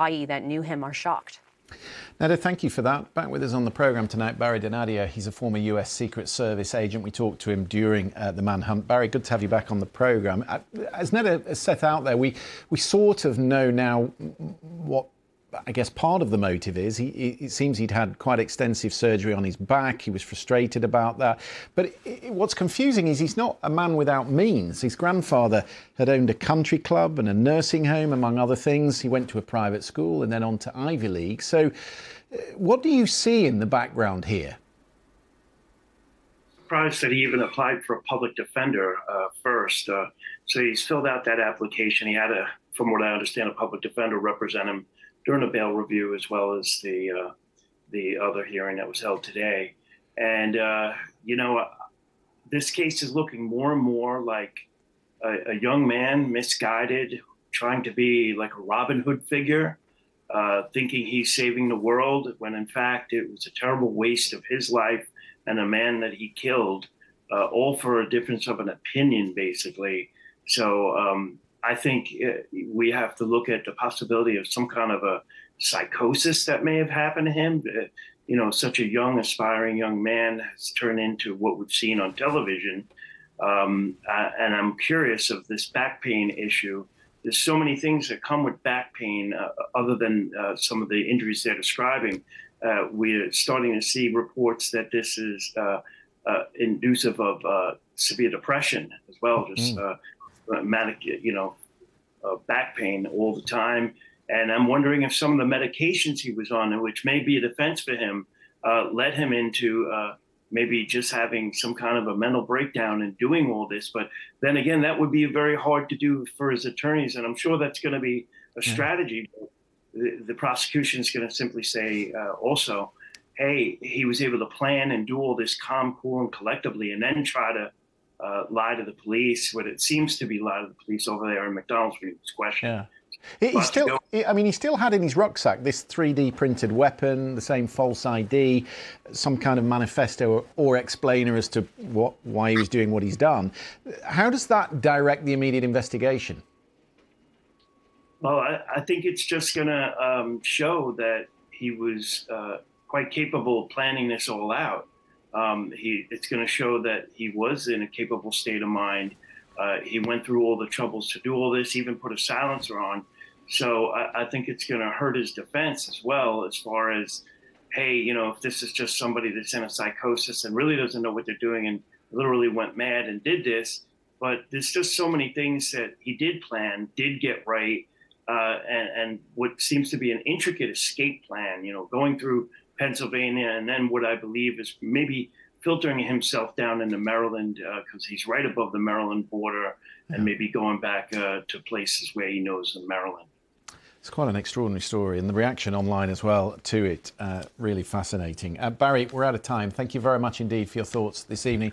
i.e. that knew him, are shocked. Neda, thank you for that. Back with us on the programme tonight, Barry Donadio. He's a former US Secret Service agent. We talked to him during the manhunt. Barry, good to have you back on the programme. As Neda has set out there, we sort of know now what, I guess, part of the motive is. It seems he'd had quite extensive surgery on his back. He was frustrated about that. But what's confusing is he's not a man without means. His grandfather had owned a country club and a nursing home, among other things. He went to a private school and then on to Ivy League. So what do you see in the background here? Surprised that he even applied for a public defender first. So he's filled out that application. He had, from what I understand, a public defender represent him during the bail review, as well as the other hearing that was held today. And, this case is looking more and more like a young man, misguided, trying to be like a Robin Hood figure, thinking he's saving the world, when in fact it was a terrible waste of his life and a man that he killed, all for a difference of an opinion, basically. So I think we have to look at the possibility of some kind of a psychosis that may have happened to him. Such a young, aspiring young man has turned into what we've seen on television. And I'm curious of this back pain issue. There's so many things that come with back pain other than some of the injuries they're describing. We're starting to see reports that this is inducive of severe depression as well, just manic, back pain all the time. And I'm wondering if some of the medications he was on, which may be a defense for him, led him into maybe just having some kind of a mental breakdown and doing all this. But then again, that would be very hard to do for his attorneys. And I'm sure that's going to be a strategy. The prosecution is going to simply say also, hey, he was able to plan and do all this calm, cool, and collectively, and then try to lie to the police, what it seems to be lie to the police over there in McDonald's when he was questioned. Yeah. He still had in his rucksack this 3D printed weapon, the same false ID, some kind of manifesto or explainer as to why he was doing what he's done. How does that direct the immediate investigation? Well, I think it's just going to show that he was quite capable of planning this all out. It's going to show that he was in a capable state of mind. He went through all the troubles to do all this, even put a silencer on. So I think it's going to hurt his defense as well, as far as, hey, if this is just somebody that's in a psychosis and really doesn't know what they're doing and literally went mad and did this. But there's just so many things that he did plan, did get right, and what seems to be an intricate escape plan, going through Pennsylvania, and then what I believe is maybe filtering himself down into Maryland, because he's right above the Maryland border, and maybe going back to places where he knows in Maryland. It's quite an extraordinary story, and the reaction online as well to it, really fascinating. Barry, we're out of time. Thank you very much indeed for your thoughts this evening.